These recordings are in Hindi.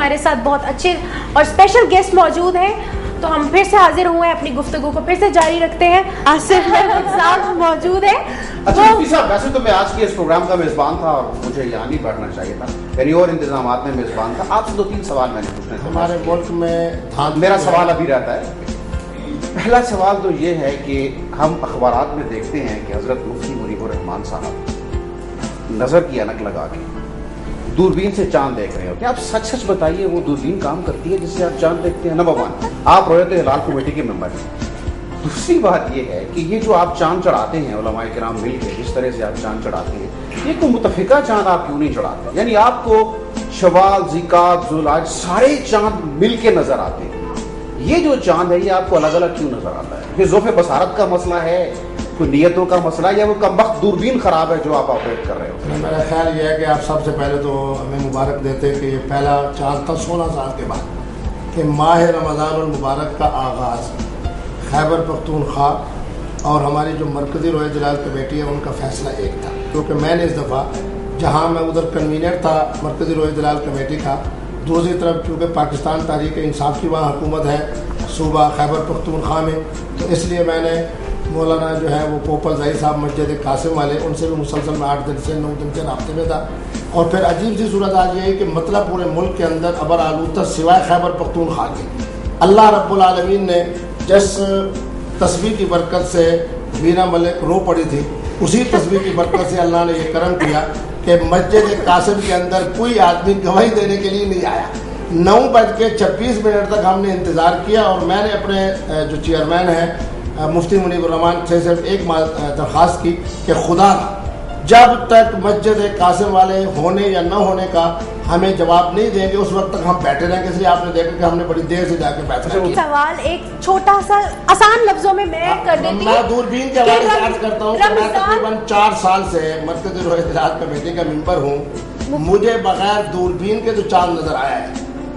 हमारे साथ बहुत अच्छे और स्पेशल गेस्ट मौजूद हैं, तो हम फिर से हाजिर हुए हैं, अपनी गुफ्तगू को फिर से जारी रखते हैं। आसिफ महमूद साहब मौजूद हैं। अच्छा मुफ्ती साहब, वैसे तो मैं आज के इस प्रोग्राम का मेज़बान था और मुझे यहाँ नहीं बैठना चाहिए था, यानी और इंतजामात में मेज़बान था। आपसे 2-3 सवाल मैंने पूछने थे। हमारे मुल्क में मेरा सवाल अभी रहता है। पहला सवाल तो ये है कि हम अखबारात में देखते हैं कि हज़रत मुफ्ती मुनीबुर रहमान साहब नज़र की ऐनक लगा के दूरबीन से चांद देख रहे होते हैं। आप सच सच बताइए, वो दूरबीन काम करती है जिससे आप चांद देखते हैं? नंबर 1, आप रोयत हिलाल कमेटी के मेंबर हैं। दूसरी बात यह है कि ये जो आप चांद चढ़ाते हैं उलमाए किराम मिल के, जिस तरह से आप चांद चढ़ाते हैं, ये कोई मुतफिका चांद आप क्यों नहीं चढ़ाते? यानी आपको शवाल, ज़िकात, ज़ुलहज सारे चांद मिल के नजर आते हैं। ये जो चांद है ये आपको अलग अलग क्यों नजर आता है? ये ज़ोफ़े बसारत का मसला है, कोई नियतों का मसला, या वो कमबख्त दूरबीन खराब है जो आप ऑपरेट कर रहे हो? मेरा ख्याल ये है कि आप सबसे पहले तो हमें मुबारक देते हैं कि ये पहला चांद था 16 साल के बाद कि माह रमज़ान मुबारक का आगाज़ खैबर पख्तूनख्वा और हमारी जो मरकज़ी रोए जलाल कमेटी है उनका फ़ैसला एक था, क्योंकि मैंने इस दफ़ा जहाँ मैं उधर कन्वीनर था मरकज़ी रोए जलाल कमेटी का, दूसरी तरफ चूँकि पाकिस्तान तहरीक इंसाफ की वहाँ हुकूमत है सूबा खैबर पख्तूनख्वा में, तो इसलिए मैंने मौलाना जो है वो पोपल ज़हीर साहब मस्जिद कासिम वाले, उनसे भी मुसलसल में 8 दिन से 9 दिन के रास्ते में था। और फिर अजीब सी सूरत आज ये है कि मतलब पूरे मुल्क के अंदर अबर आलूदा सिवाय खैबर पख्तूनख्वा के अल्लाह रब्बुल आलमीन ने जिस तस्वीर की बरकत से मीरा मलिक रो पड़ी थी, उसी तस्वीर की बरकत से अल्लाह ने यह करम किया कि मस्जिद कासिम के अंदर कोई आदमी गवाही देने के लिए नहीं आया। 9:26 तक हमने इंतज़ार किया और मैंने अपने जो चेयरमैन हैं मुफ्ती मुनीबुर रहमान से सिर्फ एक दरख्वास्त की कि खुदा जब तक मस्जिद कासिम वाले होने या न होने का हमें जवाब नहीं देंगे उस वक्त तक हम बैठे रहेंगे। इसलिए आपने देखा कि हमने बड़ी देर से जाके बैठा किया। सवाल एक छोटा सा आसान लफ्जों में मैं कर देती हूँ। मैं दूरबीन के हवाले से अर्ज करता हूँ कि मैं तकरीबन 4 साल से मरकज़ी रोए जलाल कमेटी का मेंबर हूँ। मुझे बगैर दूरबीन के जो चांद नजर आया है,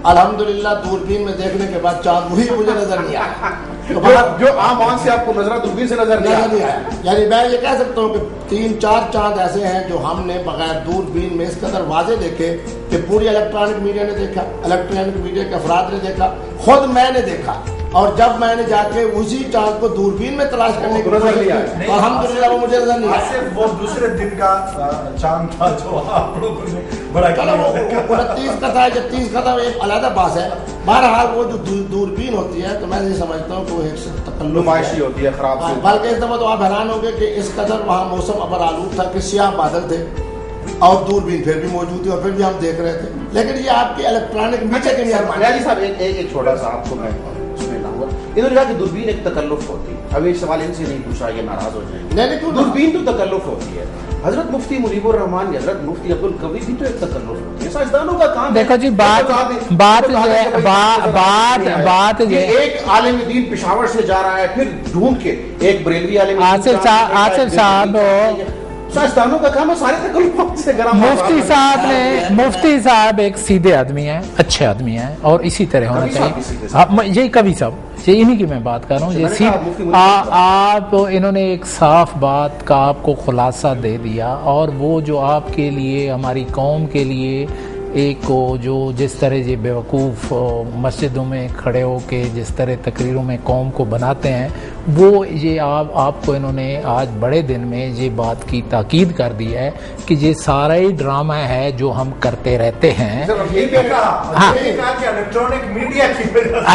अल्हम्दुलिल्लाह दूरबीन में देखने के बाद चांद वही मुझे नजर नहीं आया जो आम आंख से आपको नजर दूरबीन से नजर नहीं आया। यानी मैं ये कह सकता हूँ कि 3-4 चांद ऐसे हैं जो हमने बगैर दूरबीन में इस कदर वाजे देखे कि पूरी इलेक्ट्रॉनिक मीडिया ने देखा, इलेक्ट्रॉनिक मीडिया के अफराद ने देखा, खुद मैंने देखा। और जब मैंने जाके उसी चांद को दूरबीन में तलाश करने की कोशिश की, अल्हम्दुलिल्लाह वो मुझे नजर नहीं आया। सिर्फ वो दूसरे दिन का चांद था जो आप लोगों ने बड़ा 29 का था, 30 का था, एक अलग बात है। बहरहाल वो जो दूरबीन होती है तो मैं ये समझता हूँ कि वो एक नुमाइशी होती है खराब से। बल्कि इस दफा तो आप हैरान हो गए कि इस कदर वहाँ मौसम अबर आलूद था कि स्याह बादल थे और दूरबीन फिर भी मौजूद थी और फिर भी हम देख रहे थे। लेकिन ये आपकी इलेक्ट्रॉनिक मीडिया के मेहरबानी साहब, एक छोटा सा आपको मैं उसमें लाऊंगा। इन्होंने कहा कि दूरबीन एक तकल्लुफ होती है। अब ये सवाल इनसे नहीं पूछा, ये नाराज हो जाएंगे। नहीं, दूरबीन तो तकल्लुफ होती है। हजरत मुफ्ती मुनीबुर रहमान, हजरत मुफ्ती अब्दुल कवी भी तो एक तकल्लुफ होती है। साइंसदानों का काम देखो जी, बात ये एक आलिम दीन पेशावर से जा रहा है, फिर ढूंढ के एक बरेलवी आलिम आसिफ साहब साइंसदानों का काम है सारे तकल्लुफ से गरम। मुफ्ती साहब एक सीधे आदमी है, अच्छे आदमी है और इसी तरह होना चाहिए। यही कवि साहब, ये इन्हीं की मैं बात कर रहा हूँ। ये आप इन्होंने एक साफ बात का आपको खुलासा दे दिया और वो जो आपके लिए, हमारी कौम के लिए एक को जो जिस तरह ये बेवकूफ़ मस्जिदों में खड़े होके जिस तरह तकरीरों में कौम को बनाते हैं, वो ये आपको इन्होंने आज बड़े दिन में ये बात की ताकीद कर दी है कि ये सारा ही ड्रामा है जो हम करते रहते हैं।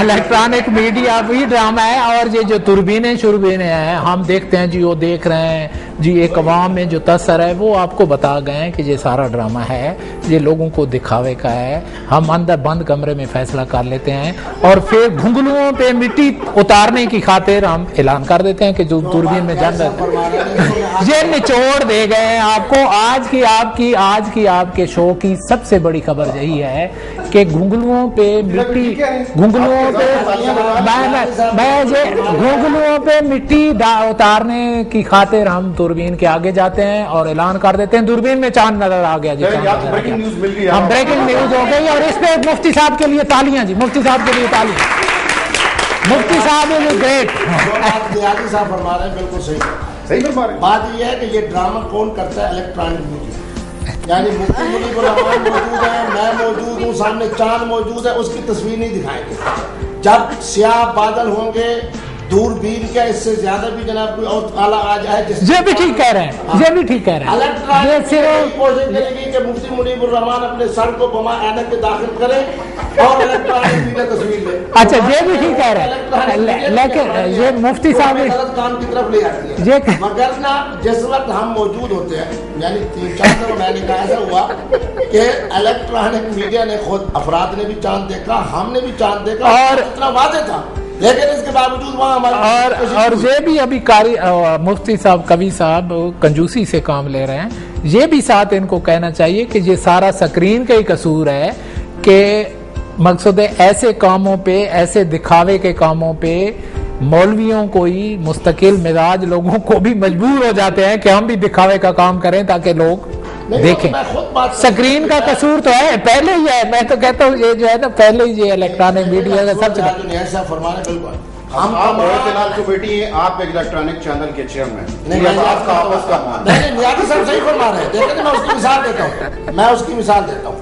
इलेक्ट्रॉनिक मीडिया भी ड्रामा है और ये जो तुरबीनें शुरबीनें हैं हम देखते हैं जी, वो देख रहे हैं जी, एक अवाम में जो तसर है वो आपको बता गए हैं कि ये सारा ड्रामा है, ये लोगों को दिखावे का है। हम अंदर बंद कमरे में फैसला कर लेते हैं और फिर घुंघलुओं पे मिट्टी उतारने की खातिर हम ऐलान कर देते हैं कि जो दूरबीन में जान ये निचोड़ दे गए हैं आपको। आज की आपके शो की सबसे बड़ी खबर यही है कि घुंघलुओं पे मिट्टी, घुंघलुओं पे मिट्टी उतारने की खातिर हम दूरबीन के आगे जाते हैं और ऐलान कर देते हैं दूरबीन में चांद नजर आ गया जी। ब्रेकिंग न्यूज मिल गई, हम ब्रेकिंग न्यूज हो गई और इस पे मुफ्ती साहब के लिए तालियां जी, मुफ्ती साहब के लिए तालियां। मुफ्ती साहब इज ग्रेट। साहब फरमा रहे हैं, बिल्कुल सही फरमा रहे हैं। बात यह है कि ये ड्रामा कौन करता है? Electronic media. यानी मुफ्ती मुनीबुर रहमान मौजूद है, मैं मौजूद हूँ, पख्तून सामने चांद मौजूद है, उसकी तस्वीर नहीं दिखाएंगे। जब स्याह बादल होंगे, दूरबीन क्या इससे ज्यादा भी जनाब कोई और आला आ जाए, ये भी ठीक कह रहे हैं, ये भी ठीक कह रहे हैं। ये सिर्फ कोशिश करेगी कि मुफ्ती मुनीबुर रहमान अपने सर को बमा ऐनक के दाखिल करे और इलेक्ट्रॉनिक मीडिया तस्वीर ले। अच्छा, ये भी ठीक कह रहे हैं, लेकिन ये मुफ्ती साहब गलत काम की तरफ ले आती है। ये मगर ना जिस वक्त हम मौजूद होते हैं, यानी 3-4 दिन मैंने कहा ऐसा हुआ कि इलेक्ट्रॉनिक मीडिया ने खुद अफराद ने भी चांद देखा, हमने भी चांद देखा और इतना वादे था, लेकिन इसके बावजूद वहाँ हमारे और ये भी अभी मुफ्ती साहब कवि साहब कंजूसी से काम ले रहे हैं। ये भी साथ इनको कहना चाहिए कि ये सारा स्क्रीन का ही कसूर है कि मकसद है ऐसे कामों पे, ऐसे दिखावे के कामों पे मौलवियों को ही मुस्तकिल मिजाज लोगों को भी मजबूर हो जाते हैं कि हम भी दिखावे का काम करें ताकि लोग देखें। स्क्रीन का कसूर तो है, पहले ही है। मैं तो कहता हूँ ये जो है ना, पहले ही ये इलेक्ट्रॉनिक मीडिया का सबसे हम आपको बेटी हैं, आप एक इलेक्ट्रॉनिक चैनल के चेयरमैन, आपका आपस का मान नहीं, नियाज़ी साहब सही फरमा रहे हैं। देखिए मैं उसकी मिसाल देता हूँ, मैं उसकी मिसाल देता हूँ।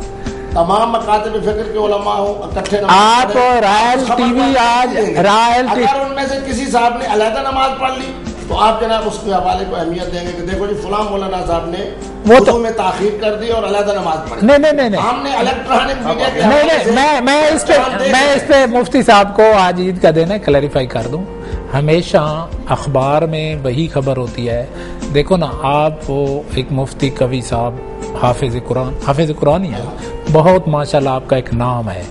तमाम मकातब फिक्र के उलमा हो इकट्ठे आप रायल टीवी आज रायल अगर उनमें से किसी साहब ने अलहदा नमाज पढ़ ली तो आप जनाब उसके हवाले को अहमियत देंगे कि देखो जी फलां मौलाना साहब ने वो तो में ताखीर कर दी और अलहदा नमाज पढ़ी। नहीं हमने इलेक्ट्रॉनिक मीडिया के नहीं, मैं इस पे मुफ्ती साहब को आज ईद का दिन है क्लैरिफाई कर दूं। हमेशा अखबार में वही खबर होती है। देखो ना, आप वो एक मुफ्ती कवि साहब हाफिज कुरान ही है, बहुत माशाल्लाह आपका एक नाम है।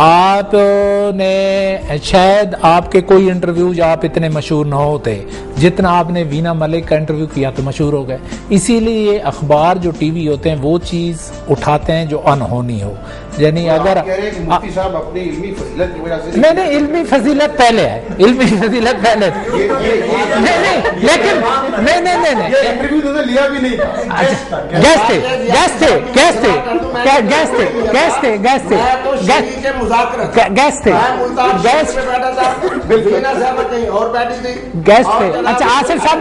आपने शायद आपके कोई इंटरव्यू आप इतने मशहूर न होते जितना आपने वीना मलिक का इंटरव्यू किया तो मशहूर हो गए। इसीलिए अखबार जो टीवी होते हैं वो चीज उठाते हैं जो अनहोनी हो। यानी अगर मुफ्ती साहब अपनी इल्मी फजीलत की वजह से नहीं, इल्मी फजीलत पहले है, इल्मी फजीलत पहले लेकिन नहीं इंटरव्यू तो लिया भी नहीं था। गेस्ट थे अच्छा आसिफ साहब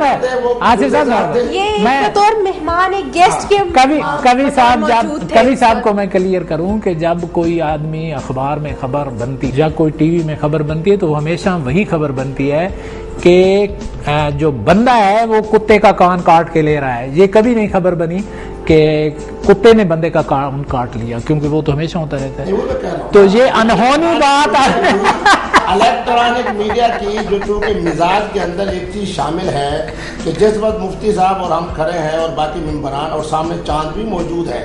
ये बतौर मेहमान एक गेस्ट के कवि साहब को मैं क्लियर करूं कि जब कोई आदमी अखबार में खबर बनती या कोई टीवी में खबर बनती है तो हमेशा वही खबर बनती है कि जो बंदा है वो कुत्ते का कान काट के ले रहा है। ये कभी नहीं खबर बनी कि कुत्ते ने बंदे का कान काट लिया, क्योंकि वो तो हमेशा होता रहता है। तो ये अनहोनी बात इलेक्ट्रॉनिक मीडिया की जो चूंकि मिजाज के अंदर एक चीज शामिल है कि जिस वक्त मुफ्ती साहब और हम खड़े हैं और बाकी मेंबरान और सामने चांद भी मौजूद है,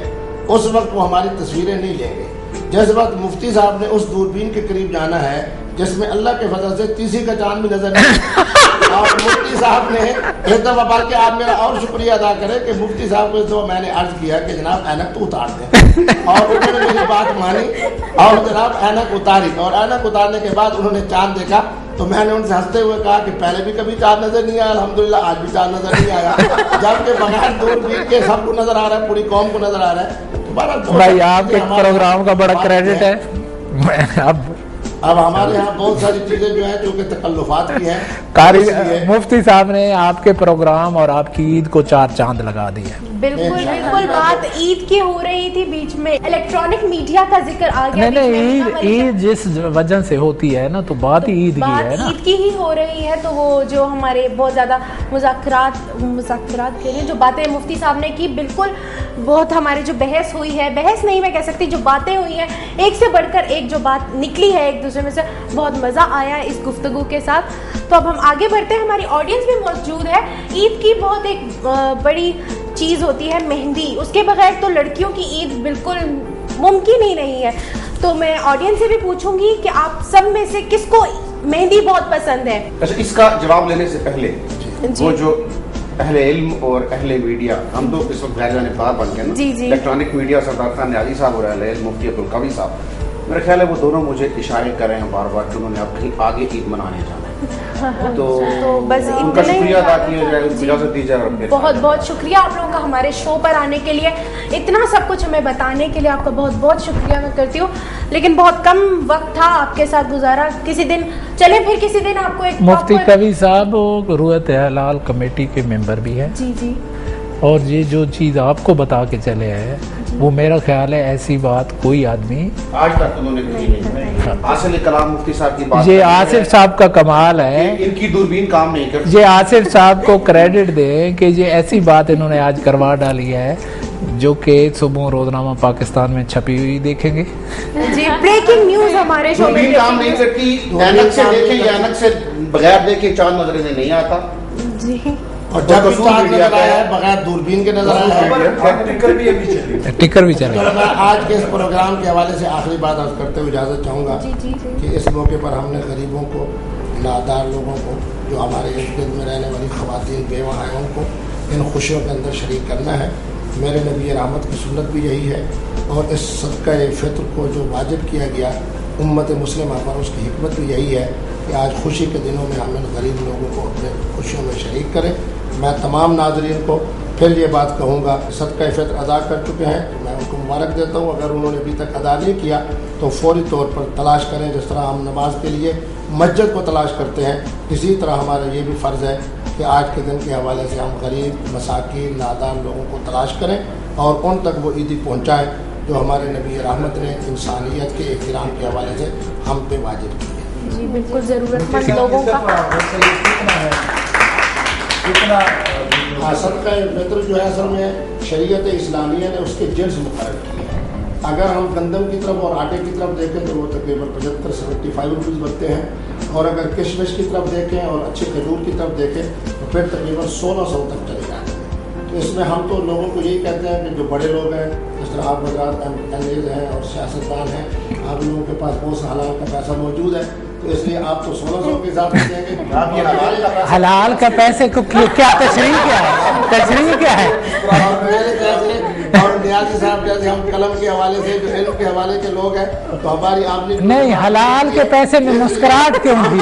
उस वक्त वो हमारी तस्वीरें नहीं लेंगे। जिस वक्त मुफ्ती साहब ने उस दूरबीन के करीब जाना है जिसमें अल्लाह के फजल से तीसरी का चांद भी नजर नहीं और मुफ्ती साहब ने एक दफा बल्कि आप मेरा और शुक्रिया अदा करें कि मुफ्ती साहब को इस दफा मैंने अर्ज किया कि जनाब ऐनक तो उतार दें और उन्होंने मेरी बात मानी और जनाब ऐनक उतारी और ऐनक उतारने के बाद उन्होंने चांद देखा तो मैंने उनसे हंसते हुए कहा कि पहले भी कभी चांद नजर नहीं आया, अल्हम्दुलिल्लाह आज भी चांद नजर नहीं आया, जबकि बगैर दूरबीन के सबको नजर आ रहा है, पूरी कौम को नजर आ रहा है। भाई आपके प्रोग्राम का बड़ा क्रेडिट है। अब हमारे यहाँ बहुत सारी चीजें जो है जो कि तकल्लुफात की हैं। मुफ्ती साहब ने आपके प्रोग्राम और आपकी ईद को 4 चांद लगा दिए। बिल्कुल बात ईद की हो रही थी, बीच में इलेक्ट्रॉनिक मीडिया का जिक्र आ गया। नहीं, ईद जिस वजह से होती है ना तो बात ईद की है ना, ईद की ही हो रही है। तो वो जो हमारे बहुत ज्यादा मुज़ाकरात के लिए जो बातें मुफ्ती साहब ने की, बिल्कुल बहुत हमारी जो बहस हुई है, बहस नहीं मैं कह सकती, जो बातें हुई हैं एक से बढ़कर एक जो बात निकली है एक दूसरे में से, बहुत मजा आया इस गुफ्तगू के साथ। तो अब हम आगे बढ़ते हैं, हमारी ऑडियंस भी मौजूद है। ईद की बहुत एक बड़ी चीज होती है मेहंदी, उसके बगैर तो लड़कियों की ईद बिल्कुल मुमकिन ही नहीं है। तो मैं ऑडियंस से भी पूछूंगी कि आप सब में से किसको मेहंदी बहुत पसंद है। अच्छा, इसका जवाब लेने से पहले वो जो अहले इल्म और अहले मीडिया, हम तो इस वक्त गैर जानबदार बन गए ना, इलेक्ट्रॉनिक मीडिया सरदार खान न्याजी साहब और अहले इल्म मुफ्ती अब्दुल कवी साहब, मेरा ख्याल है वो दोनों मुझे इशारे कर रहे हैं बार बार कि उन्होंने अब आगे ईद मनाने जाना है। तो बस उनका शुक्रिया अदा किया जाए, इजाजत दी जाए। बहुत बहुत शुक्रिया आप लोगों का हमारे शो पर आने के लिए, इतना सब कुछ हमें बताने के लिए आपका बहुत बहुत शुक्रिया मैं करती हूँ। लेकिन बहुत कम वक्त था आपके साथ गुजारा, किसी दिन चले फिर किसी दिन आपको एक मुफ्ती कवी साहब रुयत हलाल कमेटी के मेंबर भी है। जी और ये जो चीज़ आपको बता के चले हैं वो मेरा ख्याल है ऐसी बात कोई आदमी आज तक उन्होंने कही नहीं। आसिफ कलाम मुफ्ती साहब की बात ये आसिफ साहब का कमाल है, इनकी दूरबीन काम नहीं करती। ये आसिफ साहब को क्रेडिट दें कि ये ऐसी बात इन्होंने आज करवा डाली है जो कि सुबह रोजनामा पाकिस्तान में छपी हुई देखेंगे। जी ब्रेकिंग न्यूज हमारे शो में दूरबीन काम नहीं करती, ऐनक से देखें या ऐनक से बगैर देखे चांद नजर में नहीं आता। जी और जब भी चांद नजर आया है बगैर दूरबीन के नजर आया है। टिकर भी अभी चली। टिकर भी चले। तो मैं आज के इस प्रोग्राम के हवाले से आखिरी बात अर्ज करते हुए इजाज़त चाहूँगा जी जी जी कि इस मौके पर हमने गरीबों को, नादार लोगों को, जो हमारे इर्द गिर्द में रहने वाली ख़वातीन बेवा हैं उनको इन खुशियों के अंदर शरीक करना है। मेरे नबी रहमत की सुन्नत भी यही है और इस सदका फ़ित्र को जो वाजिब किया गया उम्मत मुस्लिमा पर उसकी हिकमत भी यही है कि आज खुशी के दिनों में हम इन गरीब लोगों को अपने खुशियों में शरीक करें। मैं तमाम नाजरीन को फिर ये बात कहूँगा, सदका फ़ित्र अदा कर चुके हैं तो मैं उनको मुबारक देता हूँ। अगर उन्होंने अभी तक अदा नहीं किया तो फौरी तौर पर तलाश करें। जिस तरह हम नमाज के लिए मस्जिद को तलाश करते हैं, इसी तरह हमारा ये भी फ़र्ज़ है कि आज के दिन के हवाले से हम गरीब, मसाकीन, नादान लोगों को तलाश करें और उन तक वो ईदी पहुँचाएँ जो हमारे नबी रहमत ने इंसानियत के एहतराम के हवाले से हम पे वाजिब की है। जी बिल्कुल ज़रूरतमंद लोगों का कितना सदका फ़ित्र जो है असल में शरीयत इस्लामिया ने उसके जिन्स मुक़र्रर किए हैं। अगर हम गंदम की तरफ और आटे की तरफ देखें तो वो तकरीबन 75-75 रुपीज़ बनते हैं और अगर किशमिश की तरफ देखें और अच्छे खजूर की तरफ देखें तो फिर तकरीबन 1600 तक चले जाते हैं। तो इसमें हम तो लोगों को यही कहते हैं कि जो बड़े लोग हैं, जिस तरह आप हज़रात एमएलए हैं और सियासतदान हैं, आप लोगों के पास बहुत सा हलाल का पैसा मौजूद है, तो इसलिए आप तो 1600 के हिसाब से देंगे। आप ये हलाल का पैसे को क्या तशरीह क्या है, तशरीह क्या है? और मेरे जैसे और न्याजी साहब जैसे हम कलम के हवाले से जो इल्म के हवाले के लोग हैं तो हमारी आपने नहीं, हलाल के पैसे में मुस्कुराहट क्यों थी?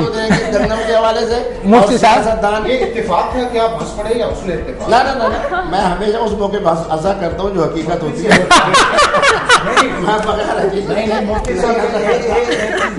जन्नम के हवाले से मुफ्ती साहब सियासतदान ये इत्तेफाक है कि आप हंस पड़े या उसने इत्तेफाक? ना ना ना मैं हमेशा उस मौके पर हंसा करता हूँ जो हकीकत होती है। मैं बगैर नहीं मुफ्ती साहब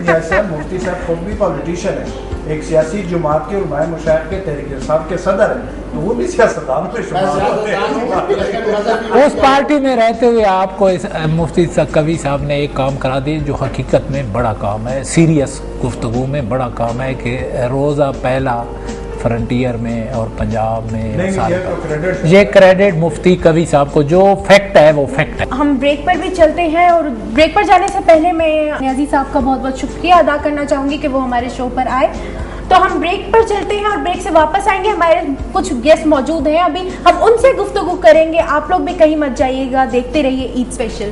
जैसा मुफ्ती साहब खुद भी पॉलिटिशियन है, एक सियासी जमात के उलमाए मुशाइख के तहरीक साहब के सदर हैं, तो वो भी सियासतदान में शुमार होते हैं। उस पार्टी में रहते हुए आपको इस मुफ्ती कवी साहब ने एक काम करा दिया जो हकीकत में बड़ा काम है, सीरियस गुफ्तगू में बड़ा काम है कि रोज़ा पहला फ्रंटियर में और पंजाब में सारे ये क्रेडिट मुफ्ती कवी साहब को, जो फैक्ट है वो फैक्ट है। हम ब्रेक पर भी चलते हैं और ब्रेक पर जाने से पहले मैं न्याजी साहब का बहुत बहुत शुक्रिया अदा करना चाहूँगी कि वो हमारे शो पर आए। तो हम ब्रेक पर चलते हैं और ब्रेक से वापस आएंगे। हमारे कुछ गेस्ट मौजूद हैं, अभी हम उनसे गुफ्तगू करेंगे। आप लोग भी कहीं मत जाइएगा, देखते रहिए ईद स्पेशल।